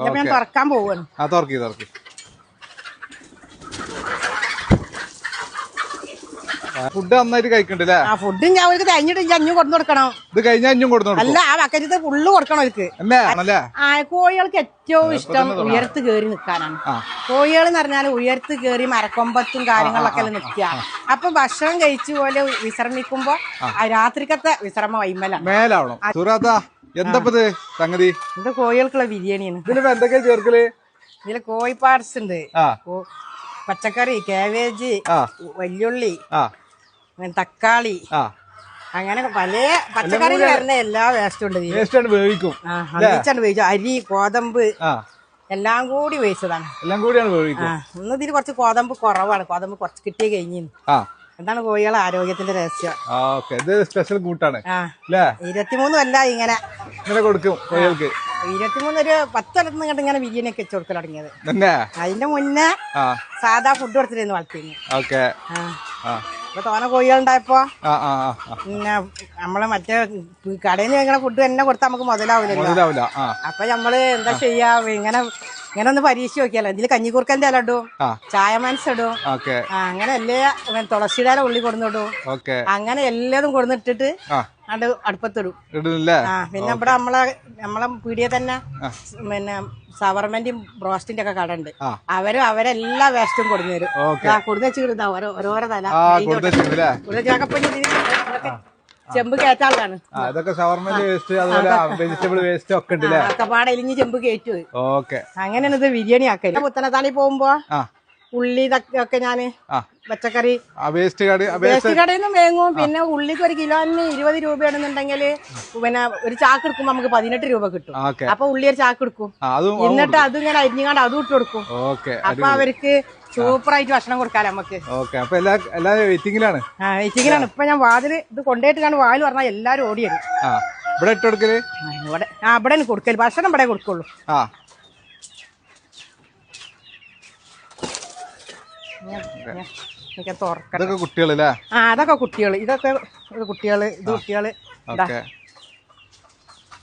ഞാൻ തുറക്കാൻ പോവാണ്. തുറക്കി ഫുഡ് നന്നായിട്ട് കഴിക്കണ്ടല്ലേ? ഫുഡും ഞാൻ അവർക്ക് കഴിഞ്ഞിട്ട് അഞ്ഞു കൊടുത്തു കൊടുക്കണം. ഇത് കഴിഞ്ഞാൽ അഞ്ഞും കൊടുത്തു അല്ല, ആ ബക്കറ്റത്തെ ഫുള്ള് കൊടുക്കണം അവർക്ക്. കോഴികൾക്ക് ഏറ്റവും ഇഷ്ടം ഉയർത്ത് കയറി നിൽക്കാനാണ്. കോഴികൾ എന്ന് പറഞ്ഞാൽ ഉയർത്ത് കയറി മരക്കൊമ്പത്തും കാര്യങ്ങളിലൊക്കെ നിൽക്കുക. അപ്പൊ ഭക്ഷണം കഴിച്ചു പോലെ വിശ്രമിക്കുമ്പോ രാത്രിക്കത്തെ വിശ്രമം മേലാവണം. എന്താ സംഗതി? ഇത് കോഴികൾക്കുള്ള ബിരിയാണിയാണ്. ഇതിലിപ്പോ എന്തൊക്കെയാ ചേർക്കല്? ഇതില് കോഴി പാർട്സ് ഉണ്ട്, പച്ചക്കറി, കാബേജ്, വല്യുള്ളി, തക്കാളി, അങ്ങനെ പല പച്ചക്കറി വരുന്ന എല്ലാ വേസ്റ്റും ഉണ്ട്. വേവിക്കും. അരി, ഗോതമ്പ് എല്ലാം കൂടി വേവിച്ചതാണ്. ഇന്ന് ഇതിൽ കുറച്ച് ഗോതമ്പ് കുറവാണ്. ഗോതമ്പ് കുറച്ച് കിട്ടിയ കഴിഞ്ഞു. എന്താണ് കോഴികളെ ആരോഗ്യത്തിന്റെ രഹസ്യം. സ്പെഷ്യൽ കൂട്ടാണ്. 23 അല്ല ഇങ്ങനെ കൊടുക്കും കോഴികൾക്ക്. 23 ഒരു 10 കൊല്ലത്ത് നിന്നിട്ട് ഇങ്ങനെ ബിരിയാണി ഒക്കെ വെച്ച് കൊടുക്കൽ തുടങ്ങിയത്. അതിന്റെ മുന്നേ സാധാ ഫുഡ് കൊടുത്തിരുന്നു വളർത്തിരുന്നു. ഇപ്പൊ തോന കോഴികളുണ്ടായപ്പോ പിന്നെ നമ്മള് മറ്റേ കടയിൽ നിന്ന് ഇങ്ങനെ ഫുഡ് തന്നെ കൊടുത്താൽ നമുക്ക് മുതലാവില്ലല്ലോ. അപ്പൊ നമ്മള് എന്താ ചെയ്യാ, ഇങ്ങനെ ഒന്ന് പരീക്ഷ നോക്കിയാലോ. ഇതില് കഞ്ഞിക്കുറുക്കന്റെ ഇല ഇടും, ചായ മനസ്സിടും, അങ്ങനെ എല്ലാ തുളസിയുടെ ഉള്ളി കൊടുന്നിടും. അങ്ങനെ എല്ലാതും കൊടുന്നിട്ടിട്ട് അത് അടുപ്പത്തിടും. പിന്നെ ഇവിടെ നമ്മളെ പീടിയെ തന്നെ പിന്നെ സവർമെന്റും ബ്രോസ്റ്റിന്റെ ഒക്കെ കട ഉണ്ട്. അവരെല്ലാ വേസ്റ്റും കൊടുന്നു തരും. കൊടുന്ന് വെച്ചിരുന്ന ഓരോരോ തല ചെമ്പ് കയറ്റാളാണ്. ഒക്കെപ്പാടെ എലിഞ്ഞ് ചെമ്പ് കയറ്റു. അങ്ങനെയാണ് ഇത് ബിരിയാണി ആക്കല്. പുത്തനത്താണി പോകുമ്പോ ഉള്ളി ഇതൊക്കെ ഞാന് പച്ചക്കറി വേസ്റ്റ് കടയിൽ നിന്നും വേങ്ങും. പിന്നെ ഉള്ളിക്ക് ഒരു കിലോന് 20 രൂപയാണെന്നുണ്ടെങ്കിൽ പിന്നെ ഒരു ചാക്ക് എടുക്കുമ്പോ നമുക്ക് 18 രൂപ കിട്ടും. അപ്പൊ ഉള്ളി ഒരു ചാക്ക് എടുക്കും. എന്നിട്ട് അതിങ്ങനെ അരിഞ്ഞാണ്ട് അതും ഇട്ട് കൊടുക്കും. അപ്പൊ അവർക്ക് സൂപ്പറായിട്ട് ഭക്ഷണം കൊടുക്കാലോ നമുക്ക്. വെയിറ്റിംഗിലാണ്. ഇപ്പൊ ഞാൻ വാതില് ഇത് കൊണ്ടുപോയിട്ട് കണ്ട് വാതിൽ പറഞ്ഞാൽ എല്ലാരും ഓടി വരും. ഇവിടെ കൊടുക്കല് ഭക്ഷണം ഇവിടെ കൊടുക്കുള്ളൂ. അതൊക്കെ കുട്ടികള്. ഇതൊക്കെ കുട്ടികള്. ഇത് കുട്ടികള്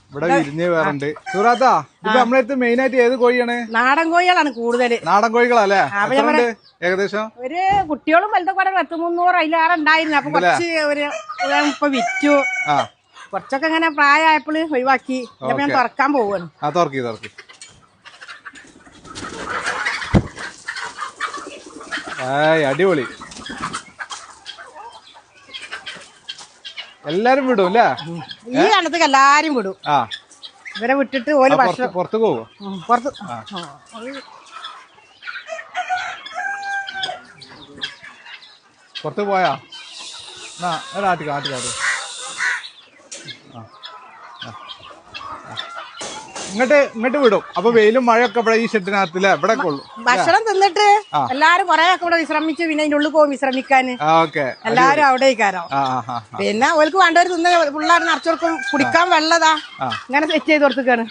ഇവിടെ വിരിഞ്ഞ് വേറുണ്ട്. സൂറാത്താ, ഇത് നമ്മളടുത്ത് മെയിൻ ആയിട്ട് ഏത് കോഴിയാണ്? നാടൻ കോഴികളാണ് കൂടുതല്. നാടൻ കോഴികളല്ലേ? ഏകദേശം ഒരു കുട്ടികളും വലുതൊക്കെ 100-300 അതിലേറെ ഉണ്ടായിരുന്നു. അപ്പൊ കുറച്ച് ഇപ്പൊ വിറ്റു. കുറച്ചൊക്കെ ഇങ്ങനെ പ്രായമായപ്പോൾ ഒഴിവാക്കി. ഞാൻ തുറക്കാൻ പോവാണ്. തുറക്കി അടിപൊളി. എല്ലാരും വിടും അല്ലേ? ഈ കാലത്തേക്ക് എല്ലാരും വിടും. ഇവരെ വിട്ടിട്ട് ഓല് ഭക്ഷണം പുറത്ത് പോവോ? പുറത്ത് പോയാ ആട്ടിക്കാട്ട് ഇങ്ങോട്ട് വിടും. അപ്പൊ വെയിലും മഴയൊക്കെ ഇവിടെ ഈ ഷെഡിനകത്തില്ലേ ഇവിടെ കൊള്ളും. ഭക്ഷണം തിന്നിട്ട് എല്ലാരും കൊറേ ഒക്കെ ഇവിടെ വിശ്രമിച്ച് പിന്നെ അതിന്റെ ഉള്ളിൽ പോകും വിശ്രമിക്കാൻ. എല്ലാരും അവിടെ കയറാം. പിന്നെ ഓർക്ക് വേണ്ടവർ തിന്ന് പിള്ളേർ നിറച്ചോർക്കും. കുടിക്കാൻ വെള്ളതാ ഇങ്ങനെ സെറ്റ് ചെയ്ത് കൊടുത്തേക്കാണ്.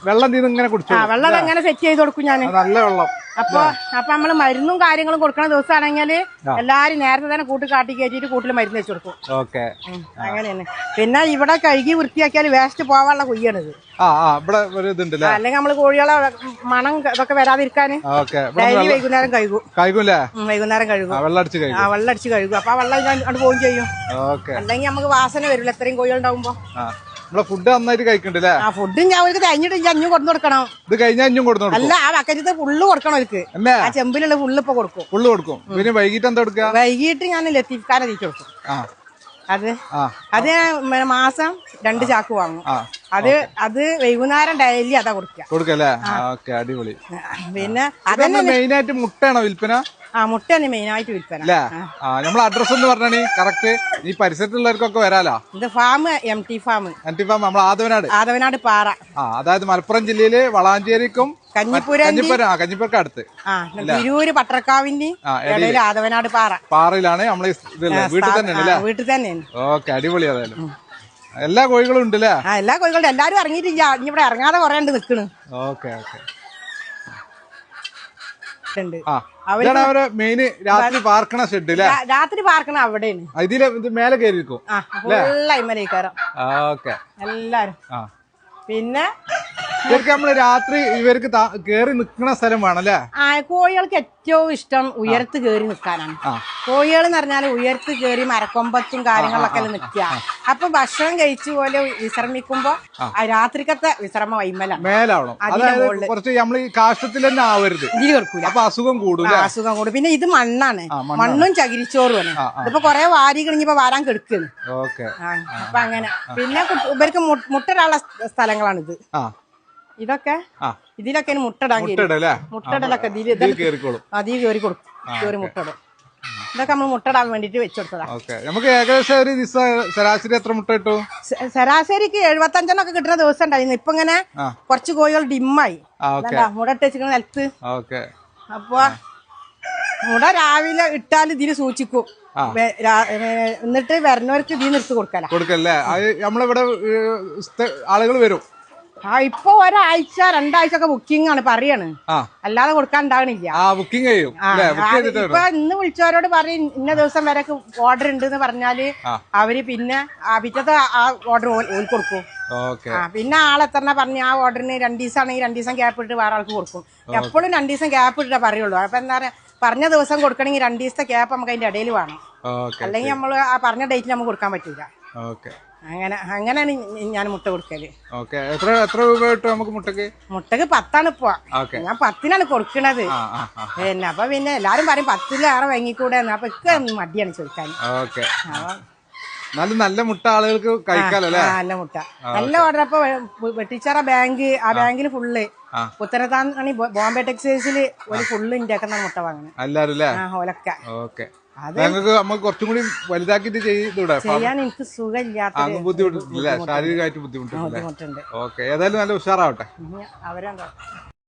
വെള്ളം ഇങ്ങനെ കുടിച്ചു. വെള്ളം അങ്ങനെ സെറ്റ് ചെയ്ത് കൊടുക്കും ഞാൻ. നല്ല വെള്ളം. അപ്പൊ നമ്മള് മരുന്നും കാര്യങ്ങളും കൊടുക്കുന്ന ദിവസമാണെങ്കിൽ എല്ലാരും നേരത്തെ തന്നെ കൂട്ട് കാട്ടി കയറ്റിട്ട് കൂട്ടിൽ മരുന്ന് വെച്ച് കൊടുക്കും. അങ്ങനെയാണ്. പിന്നെ ഇവിടെ കഴുകി വൃത്തിയാക്കിയാൽ വേസ്റ്റ് പോവാനുള്ള കുയ്യാണിത്. അല്ലെങ്കിൽ നമ്മള് കോഴികളെ മണം ഇതൊക്കെ വരാതിരിക്കാന് ഡെയിലി വൈകുന്നേരം വൈകുന്നേരം കഴുകും. വെള്ളടിച്ച് കഴുകും. അപ്പൊ ആ വെള്ളം അങ്ങോട്ട് പോവുകയും ചെയ്യും. അല്ലെങ്കിൽ നമുക്ക് വാസന വരില്ല എത്രയും കോഴികൾ ഉണ്ടാവുമ്പോ. ഫുഡ് നന്നായിട്ട് കഴിക്കണ്ടല്ലേ? ഫുഡും ഞാൻ അവർക്ക് കഴിഞ്ഞിട്ട് അഞ്ഞു കൊടുത്തു കൊടുക്കണം. ഇത് കഴിഞ്ഞാൽ അഞ്ഞും കൊടുത്തു. അല്ല, ആ ബക്കറ്റത്തെ ഫുള്ള് കൊടുക്കണം അവർക്ക്. ആ ചെമ്പിലുള്ള ഫുള്ള് ഇപ്പൊ കൊടുക്കും. പിന്നെ വൈകിട്ട് എന്താ കൊടുക്കുക? വൈകിട്ട് ഞാൻ ലത്തീഫ്ക്കാരെ തീറ്റ കൊടുക്കും. അത് മാസം 2 ചാക്ക് വാങ്ങും. അത് വൈകുന്നേരം ഡെയിലി അതാ കൊടുക്കല്ലേ? അടിപൊളി. പിന്നെ അതന്നെ മെയിനായിട്ട് മുട്ടയാണോ വിൽപ്പന? മുട്ടയാണ് മെയിനായിട്ട് വിൽപ്പന. നമ്മൾ അഡ്രസ് ഒന്ന് പറഞ്ഞാണ് കറക്റ്റ്. ഈ പരിസരത്തുള്ളവർക്കൊക്കെ വരാലോ. ഇത് ഫാം MT ഫാം നമ്മൾ ആദവനാട് പാറ. അതായത് മലപ്പുറം ജില്ലയില് വളാഞ്ചേരിക്കും കഞ്ഞിപ്പുരക്ക് അടുത്ത് തിരൂര് പട്ടർക്കാവിന്റെ ഇടയിൽ ആദവനാട് പാറയിലാണ് നമ്മളെ വീട്ടിൽ തന്നെയാണ്. വീട്ടിൽ തന്നെയാണ്. ഓക്കെ, അടിപൊളി. ഏതായാലും എല്ലാ കോഴികളും ഉണ്ടല്ലേ? എല്ലാ കോഴികളും. എല്ലാരും ഇറങ്ങിയിട്ടില്ല. ഇനി ഇവിടെ ഇറങ്ങാതെ കൊറേ ഉണ്ട് നിക്കണ്. ഓക്കെ. രാത്രി പാർക്കണ ഷെഡ്. രാത്രി പാർക്കണ അവിടെയാണ്. ഇതില് മേലെ കയറിയിരിക്കും. എല്ലാരും പിന്നെ ഇവർക്ക് നമ്മള് രാത്രി ഇവർക്ക് കേറി നിക്കണ സ്ഥലം വേണല്ലേ? കോഴികൾക്ക് ഏറ്റവും ഇഷ്ടം ഉയരത്ത് കേറി നിൽക്കാനാണ്. കോഴികൾ എന്ന് പറഞ്ഞാൽ ഉയരത്ത് കേറി മരക്കൊമ്പത്തും കാര്യങ്ങളിലൊക്കെ നിൽക്കുക. അപ്പൊ ഭക്ഷണം കഴിച്ചു പോലെ വിശ്രമിക്കുമ്പോ രാത്രിക്കത്തെ വിശ്രമ വൈമലാണ് മേലാവണം. അതായത് കുറച്ച് നമ്മൾ ഈ കാഷ്ടത്തിൽ തന്നെ ആവരുത്, ഇതിൽ കേൾക്കൂല. അപ്പൊ അസുഖം കൂടും. അസുഖം കൂടും. പിന്നെ ഇത് മണ്ണാണ്, മണ്ണും ചകിരിച്ചോറുമാണ്. ഇതിപ്പോ കൊറേ വാരി കഴിഞ്ഞപ്പോ വാരാൻ കെടുക്കുന്നു. അപ്പൊ അങ്ങനെ പിന്നെ ഇവർക്ക് മുട്ടയിടാനുള്ള സ്ഥലങ്ങളാണിത്. ഇതൊക്കെ ഇതിലൊക്കെ മുട്ടടലൊക്കെ അതിൽ കേറി കൊടുക്കും, കേറി മുട്ടടും. ഇതൊക്കെ നമ്മൾ മുട്ടടാൻ വേണ്ടിട്ട് വെച്ചുകൊടുത്തതാ. നമുക്ക് ഏകദേശം ഒരു ദിവസം ശരാശരി എത്ര മുട്ട കിട്ടും? ശരാശരിക്ക് 75 കിട്ടുന്ന ദിവസം ഉണ്ടായിരുന്നു. ഇപ്പൊ ഇങ്ങനെ കുറച്ച് കോഴികൾ ഡിമ്മായി മുട ഇട്ടിരിക്കുന്ന നിലത്ത്. അപ്പൊ മുട രാവിലെ ഇട്ടാൽ ഇതിന് സൂക്ഷിക്കും, എന്നിട്ട് വരുന്നവർക്ക് ഇതിൽ നിർത്തി കൊടുക്കല്ലേ? നമ്മളിവിടെ ആളുകൾ വരും. ഇപ്പൊ ഒരാഴ്ച 2 ആഴ്ച ഒക്കെ ബുക്കിംഗ് ആണ് പറയാണ്, അല്ലാതെ കൊടുക്കാൻ ഉണ്ടാകണില്ല. ഇപ്പൊ ഇന്ന് വിളിച്ചവരോട് പറയും ഇന്ന ദിവസം വരെ ഓർഡർ ഉണ്ട് എന്ന് പറഞ്ഞാല് അവര് പിന്നെ പിറ്റത്തെ ആ ഓർഡർ കൊടുക്കും. പിന്നെ ആളെത്ര പറഞ്ഞ ആ ഓർഡറിന് 2 ദിവസം ആണെങ്കിൽ 2 ദിവസം ഗ്യാപ്പ് ഇട്ട് വേറെ ആൾക്ക് കൊടുക്കും. എപ്പോഴും 2 ദിവസം ഗ്യാപ്പ് ഇട്ടേ പറയുള്ളൂ. അപ്പൊ എന്താ പറയാ, പറഞ്ഞ ദിവസം കൊടുക്കണമെങ്കിൽ 2 ദിവസത്തെ ഗ്യാപ്പ് നമുക്ക് അതിന്റെ ഇടയിൽ വേണം, അല്ലെങ്കിൽ നമ്മള് ആ പറഞ്ഞ ഡേറ്റിൽ നമുക്ക് കൊടുക്കാൻ പറ്റൂല. അങ്ങനെയാണ് ഞാൻ മുട്ട കൊടുക്കല്. എത്ര രൂപ കിട്ടും നമുക്ക് മുട്ടക്ക്? മുട്ടക്ക് 10 ഇപ്പൊ. ഞാൻ 10 കൊടുക്കണത്. പിന്നെ അപ്പൊ പിന്നെ എല്ലാരും പറയും 10 വാങ്ങിക്കൂടെ, അപ്പൊ മടിയാണ് ചോദിക്കാൻ. നല്ല മുട്ട ആളുകൾക്ക് കഴിക്കാലോ. നല്ല മുട്ട, നല്ല ഓർഡർ. അപ്പൊ വെട്ടിച്ചാറ ബാങ്ക്, ആ ബാങ്കിന് ഫുള്ള് ഉത്തരത്താണി ബോംബെ ടെക്സ്റ്റൈൽസിൽ ഒരു ഫുള്ള് ഉണ്ടാക്കുന്ന മുട്ട വാങ്ങണം ഓലൊക്കെ. നമുക്ക് കുറച്ചും കൂടി വലുതാക്കിട്ട് ചെയ്യാൻ എനിക്ക് സുഖമില്ലാത്ത ബുദ്ധിമുട്ടില്ല, ശാരീരികമായിട്ട് ബുദ്ധിമുട്ടുണ്ട്. ഏതായാലും നല്ല ഉഷാറാവട്ടെ. അവരെന്താ